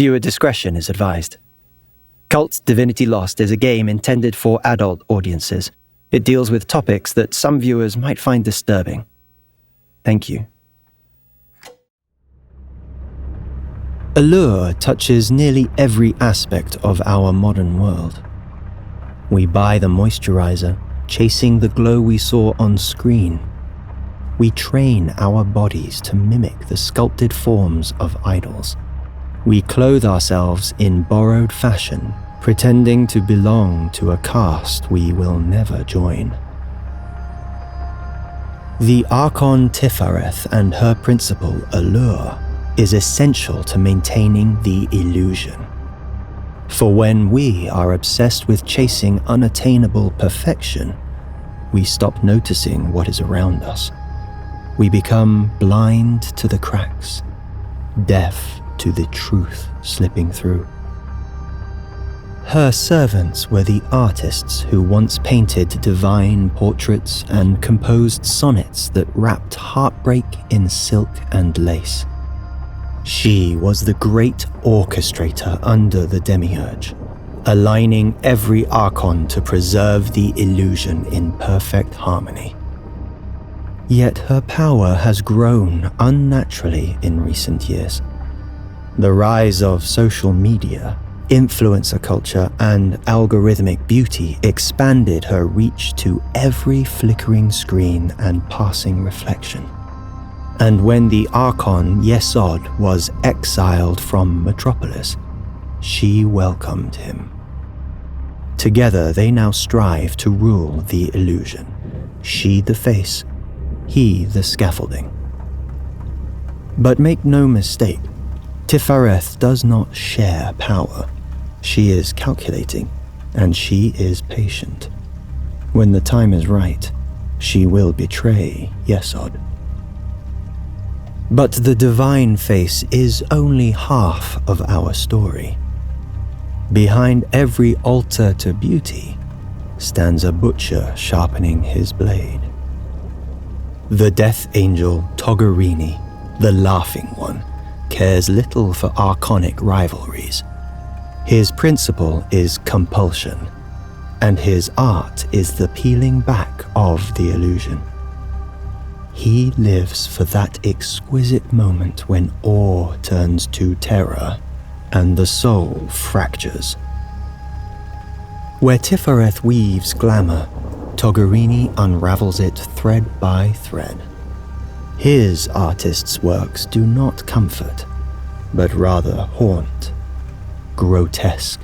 Viewer discretion is advised. Kult Divinity Lost is a game intended for adult audiences. It deals with topics that some viewers might find disturbing. Thank you. Allure touches nearly every aspect of our modern world. We buy the moisturizer, chasing the glow we saw on screen. We train our bodies to mimic the sculpted forms of idols. We clothe ourselves in borrowed fashion, pretending to belong to a caste we will never join. The Archon Tiphareth and her principle, Allure, is essential to maintaining the illusion. For when we are obsessed with chasing unattainable perfection, we stop noticing what is around us. We become blind to the cracks, deaf to the truth slipping through. Her servants were the artists who once painted divine portraits and composed sonnets that wrapped heartbreak in silk and lace. She was the great orchestrator under the Demiurge, aligning every Archon to preserve the illusion in perfect harmony. Yet her power has grown unnaturally in recent years. The rise of social media, influencer culture, and algorithmic beauty expanded her reach to every flickering screen and passing reflection. And when the Archon Yesod was exiled from Metropolis, she welcomed him. Together they now strive to rule the illusion, she the face, he the scaffolding. But make no mistake, Tiphareth does not share power. She is calculating, and she is patient. When the time is right, she will betray Yesod. But the divine face is only half of our story. Behind every altar to beauty stands a butcher sharpening his blade. The death angel Togarini, the laughing one, cares little for archonic rivalries. His principle is compulsion, and his art is the peeling back of the illusion. He lives for that exquisite moment when awe turns to terror and the soul fractures. Where Tiphareth weaves glamour, Togarini unravels it thread by thread. His artist's works do not comfort, but rather haunt, grotesque,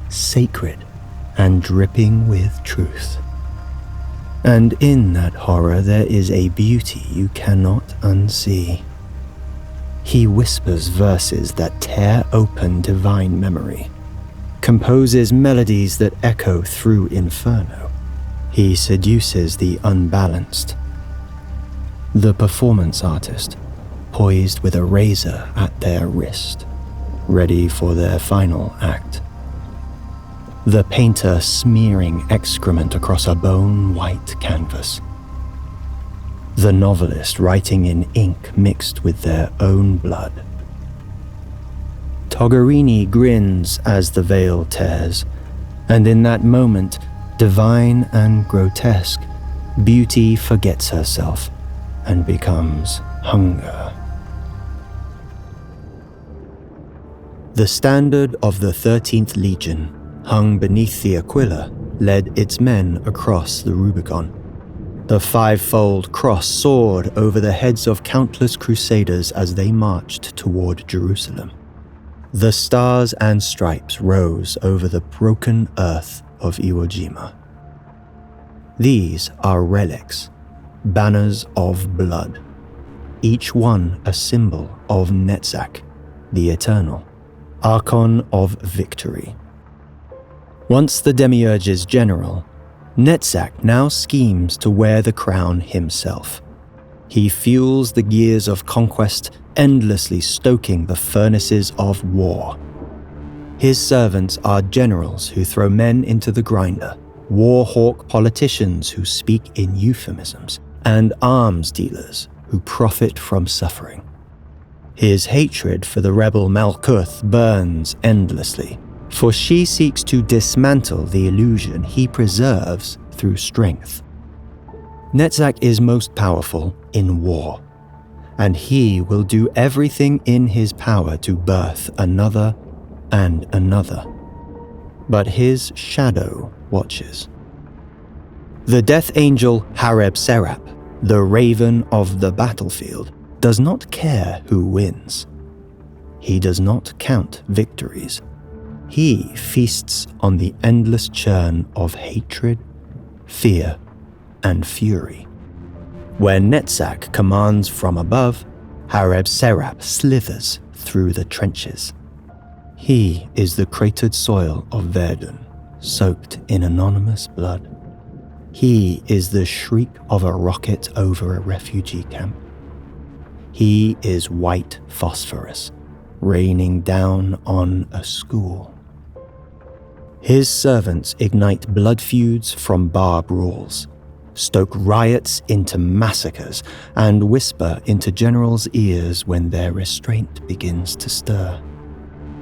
sacred, and dripping with truth. And in that horror there is a beauty you cannot unsee. He whispers verses that tear open divine memory, composes melodies that echo through inferno. He seduces the unbalanced. The performance artist, poised with a razor at their wrist, ready for their final act. The painter smearing excrement across a bone-white canvas. The novelist writing in ink mixed with their own blood. Togarini grins as the veil tears, and in that moment, divine and grotesque, beauty forgets herself and becomes hunger. The standard of the 13th Legion, hung beneath the Aquila, led its men across the Rubicon. The fivefold cross soared over the heads of countless crusaders as they marched toward Jerusalem. The stars and stripes rose over the broken earth of Iwo Jima. These are relics, banners of blood, each one a symbol of Netzach, the Eternal, Archon of Victory. Once the Demiurge's general, Netzach now schemes to wear the crown himself. He fuels the gears of conquest, endlessly stoking the furnaces of war. His servants are generals who throw men into the grinder, war-hawk politicians who speak in euphemisms, and arms dealers who profit from suffering. His hatred for the rebel Malkuth burns endlessly, for she seeks to dismantle the illusion he preserves through strength. Netzach is most powerful in war, and he will do everything in his power to birth another and another. But his shadow watches. The death angel Hareb-Serap, the raven of the battlefield, does not care who wins. He does not count victories. He feasts on the endless churn of hatred, fear, and fury. Where Netzach commands from above, Hareb-Serap slithers through the trenches. He is the cratered soil of Verdun, soaked in anonymous blood. He is the shriek of a rocket over a refugee camp. He is white phosphorus, raining down on a school. His servants ignite blood feuds from bar brawls, stoke riots into massacres, and whisper into generals' ears when their restraint begins to stir.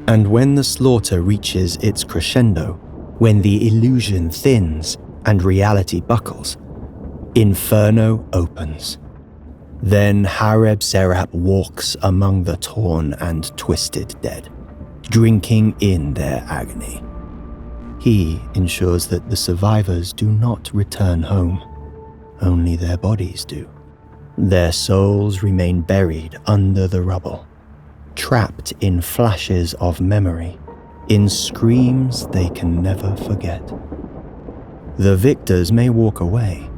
And when the slaughter reaches its crescendo, when the illusion thins and reality buckles, Inferno opens. Then Hareb-Serap walks among the torn and twisted dead, drinking in their agony. He ensures that the survivors do not return home. Only their bodies do. Their souls remain buried under the rubble, trapped in flashes of memory, in screams they can never forget. The victors may walk away,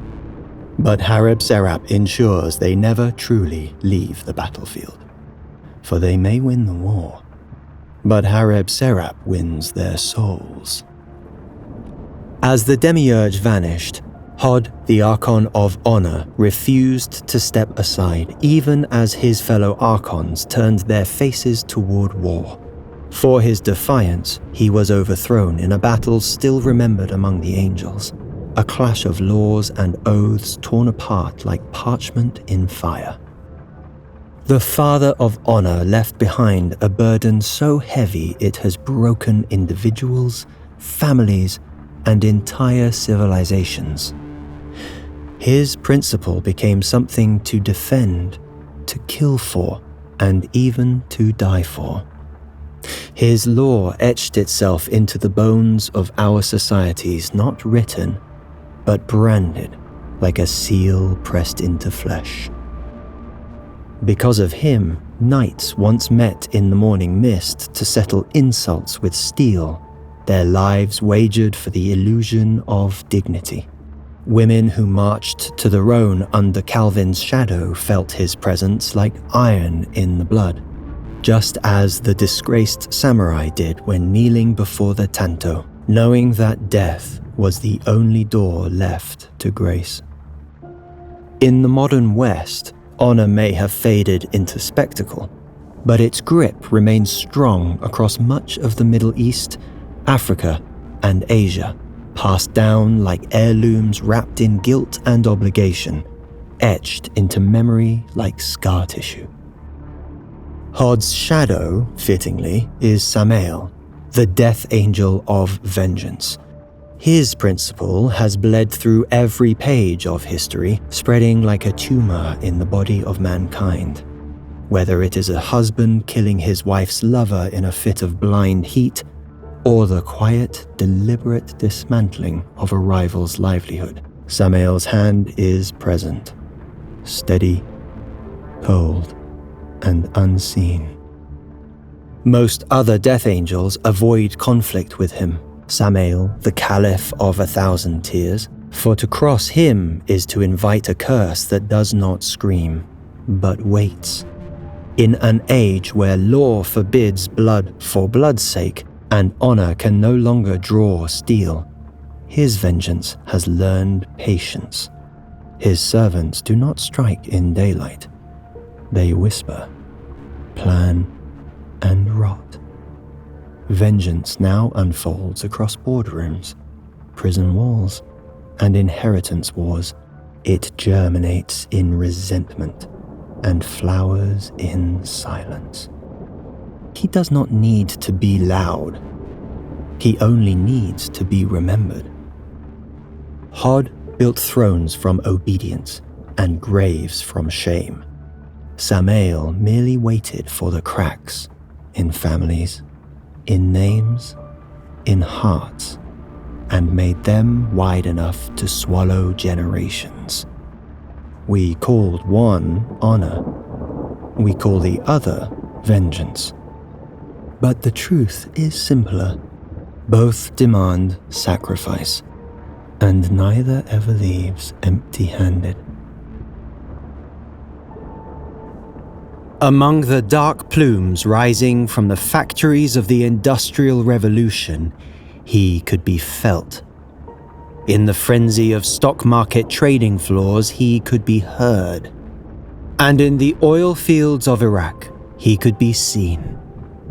but Hareb-Serap ensures they never truly leave the battlefield. For they may win the war, but Hareb-Serap wins their souls. As the demiurge vanished, Hod, the Archon of Honor, refused to step aside even as his fellow Archons turned their faces toward war. For his defiance, he was overthrown in a battle still remembered among the angels, a clash of laws and oaths torn apart like parchment in fire. The Father of Honor left behind a burden so heavy it has broken individuals, families, and entire civilizations. His principle became something to defend, to kill for, and even to die for. His law etched itself into the bones of our societies, not written, but branded like a seal pressed into flesh. Because of him, knights once met in the morning mist to settle insults with steel, their lives wagered for the illusion of dignity. Women who marched to the Rhone under Calvin's shadow felt his presence like iron in the blood, just as the disgraced samurai did when kneeling before the Tanto, knowing that death was the only door left to grace. In the modern West, honor may have faded into spectacle, but its grip remains strong across much of the Middle East, Africa, and Asia, passed down like heirlooms wrapped in guilt and obligation, etched into memory like scar tissue. Hod's shadow, fittingly, is Samael, the death angel of vengeance. His principle has bled through every page of history, spreading like a tumor in the body of mankind. Whether it is a husband killing his wife's lover in a fit of blind heat, or the quiet, deliberate dismantling of a rival's livelihood, Samael's hand is present, steady, cold, and unseen. Most other death angels avoid conflict with him, Samael, the Caliph of 1,000 tears, for to cross him is to invite a curse that does not scream, but waits. In an age where law forbids blood for blood's sake, and honor can no longer draw steel, his vengeance has learned patience. His servants do not strike in daylight. They whisper, plan, and rot. Vengeance now unfolds across boardrooms, prison walls, and inheritance wars. It germinates in resentment, and flowers in silence. He does not need to be loud. He only needs to be remembered. Hod built thrones from obedience and graves from shame. Samael merely waited for the cracks in families, in names, in hearts, and made them wide enough to swallow generations. We called one honor. We call the other vengeance. But the truth is simpler. Both demand sacrifice, and neither ever leaves empty-handed. Among the dark plumes rising from the factories of the Industrial Revolution, he could be felt. In the frenzy of stock market trading floors, he could be heard. And in the oil fields of Iraq, he could be seen,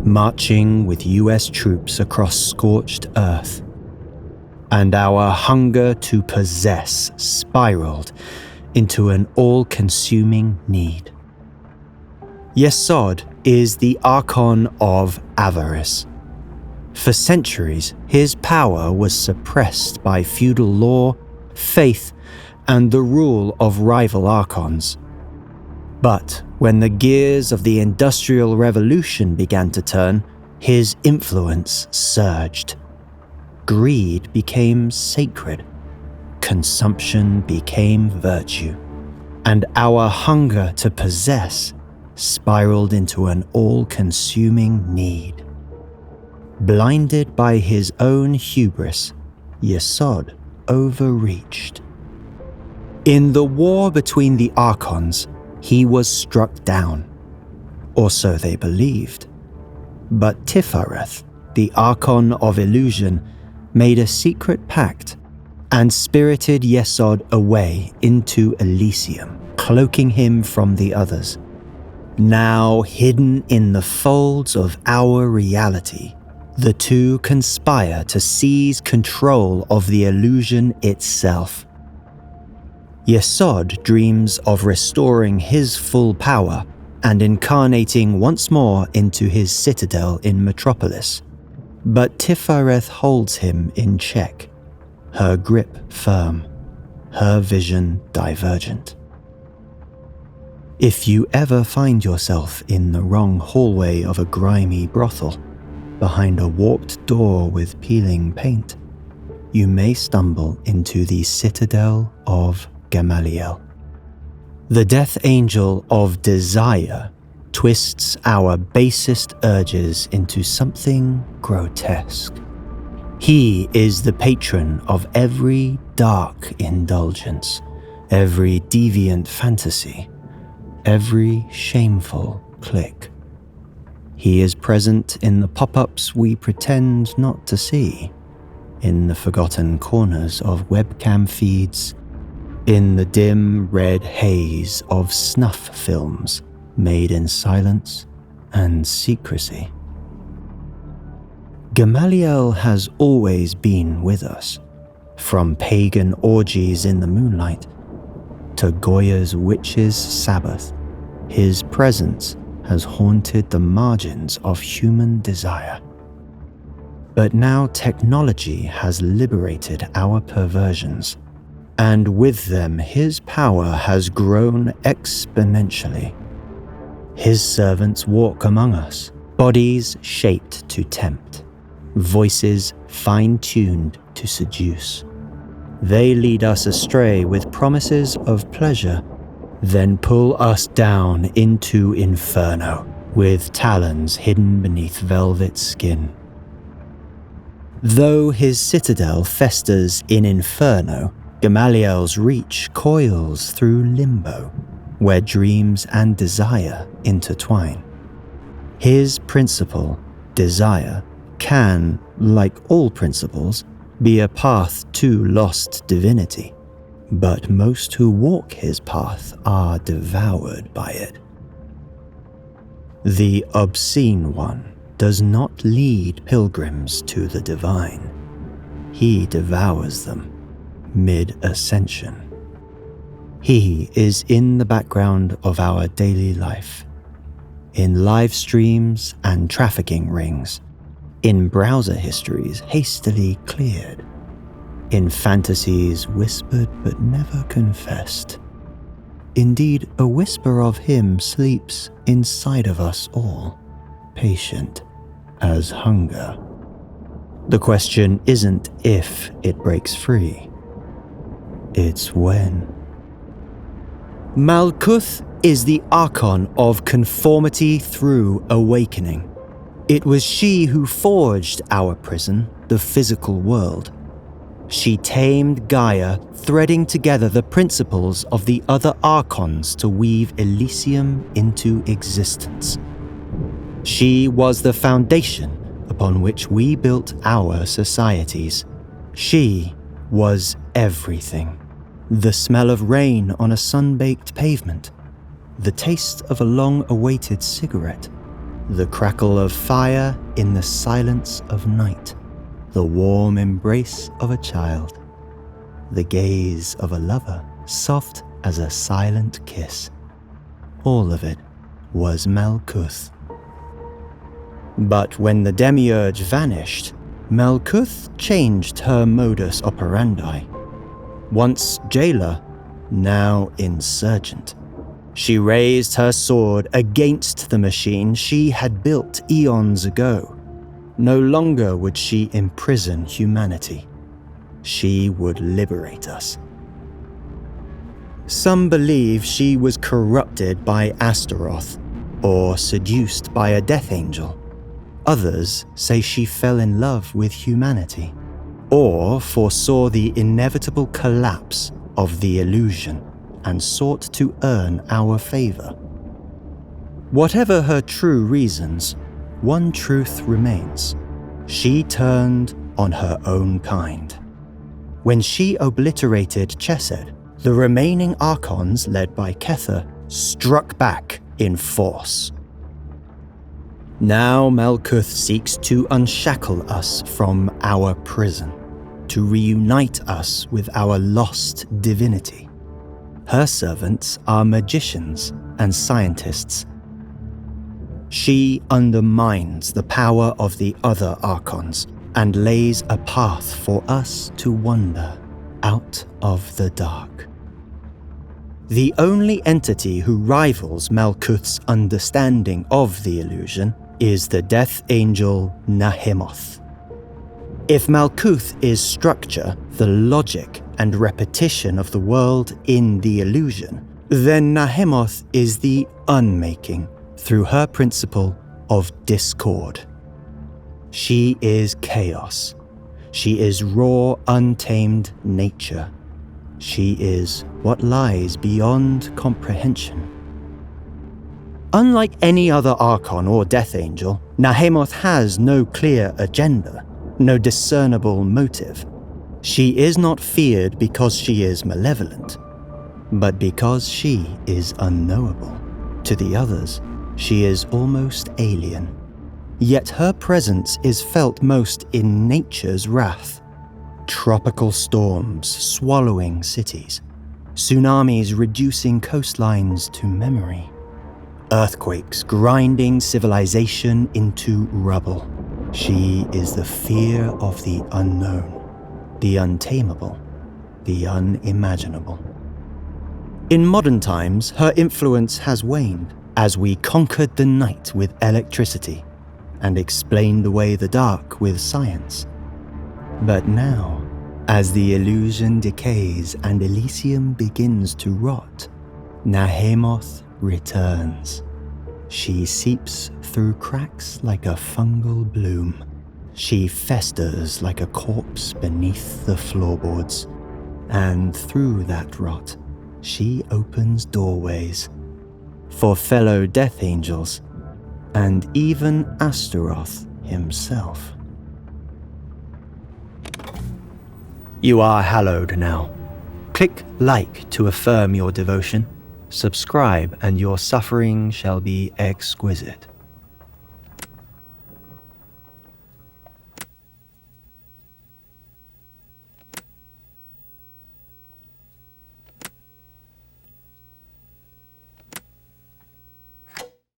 marching with US troops across scorched earth. And our hunger to possess spiraled into an all-consuming need. Yesod is the Archon of avarice. For centuries, his power was suppressed by feudal law, faith, and the rule of rival Archons. But when the gears of the Industrial Revolution began to turn, his influence surged. Greed became sacred. Consumption became virtue. And our hunger to possess spiraled into an all-consuming need. Blinded by his own hubris, Yesod overreached. In the war between the Archons, he was struck down, or so they believed. But Tiphareth, the Archon of illusion, made a secret pact and spirited Yesod away into Elysium, cloaking him from the others. Now hidden in the folds of our reality, the two conspire to seize control of the illusion itself. Yesod dreams of restoring his full power and incarnating once more into his citadel in Metropolis. But Tiphareth holds him in check, her grip firm, her vision divergent. If you ever find yourself in the wrong hallway of a grimy brothel, behind a warped door with peeling paint, you may stumble into the citadel of Gamaliel. The death angel of desire twists our basest urges into something grotesque. He is the patron of every dark indulgence, every deviant fantasy, every shameful click. He is present in the pop-ups we pretend not to see, in the forgotten corners of webcam feeds, in the dim red haze of snuff films made in silence and secrecy. Gamaliel has always been with us, from pagan orgies in the moonlight to Goya's witches' Sabbath. His presence has haunted the margins of human desire. But now technology has liberated our perversions, and with them his power has grown exponentially. His servants walk among us, bodies shaped to tempt, voices fine-tuned to seduce. They lead us astray with promises of pleasure, then pull us down into inferno with talons hidden beneath velvet skin. Though his citadel festers in inferno, Gamaliel's reach coils through limbo, where dreams and desire intertwine. His principle, desire, can, like all principles, be a path to lost divinity, but most who walk his path are devoured by it. The obscene one does not lead pilgrims to the divine. He devours them mid-ascension. He is in the background of our daily life, in live streams and trafficking rings, in browser histories hastily cleared, in fantasies whispered but never confessed. Indeed, a whisper of him sleeps inside of us all, patient as hunger. The question isn't if it breaks free, it's when. Malkuth is the Archon of conformity through awakening. It was she who forged our prison, the physical world. She tamed Gaia, threading together the principles of the other Archons to weave Elysium into existence. She was the foundation upon which we built our societies. She was everything. The smell of rain on a sun-baked pavement, the taste of a long-awaited cigarette, the crackle of fire in the silence of night, the warm embrace of a child, the gaze of a lover, soft as a silent kiss. All of it was Malkuth. But when the demiurge vanished, Malkuth changed her modus operandi. Once jailer, now insurgent. She raised her sword against the machine she had built eons ago. No longer would she imprison humanity. She would liberate us. Some believe she was corrupted by Astaroth, or seduced by a death angel. Others say she fell in love with humanity, or foresaw the inevitable collapse of the illusion and sought to earn our favor. Whatever her true reasons, one truth remains. She turned on her own kind. When she obliterated Chesed, the remaining Archons, led by Kether, struck back in force. Now Malkuth seeks to unshackle us from our prison, to reunite us with our lost divinity. Her servants are magicians and scientists. She undermines the power of the other Archons and lays a path for us to wander out of the dark. The only entity who rivals Malkuth's understanding of the illusion is the death angel Nahemoth. If Malkuth is structure, the logic and repetition of the world in the illusion, then Nahemoth is the unmaking through her principle of discord. She is chaos. She is raw, untamed nature. She is what lies beyond comprehension. Unlike any other Archon or Death Angel, Nahemoth has no clear agenda, no discernible motive. She is not feared because she is malevolent, but because she is unknowable. To the others, she is almost alien. Yet her presence is felt most in nature's wrath. Tropical storms swallowing cities, tsunamis reducing coastlines to memory, earthquakes grinding civilization into rubble. She is the fear of the unknown, the untamable, the unimaginable. In modern times, her influence has waned as we conquered the night with electricity and explained away the dark with science. But now, as the illusion decays and Elysium begins to rot, Nahemoth returns. She seeps through cracks like a fungal bloom. She festers like a corpse beneath the floorboards. And through that rot, she opens doorways for fellow death angels and even Astaroth himself. You are hallowed now. Click like to affirm your devotion. Subscribe and your suffering shall be exquisite.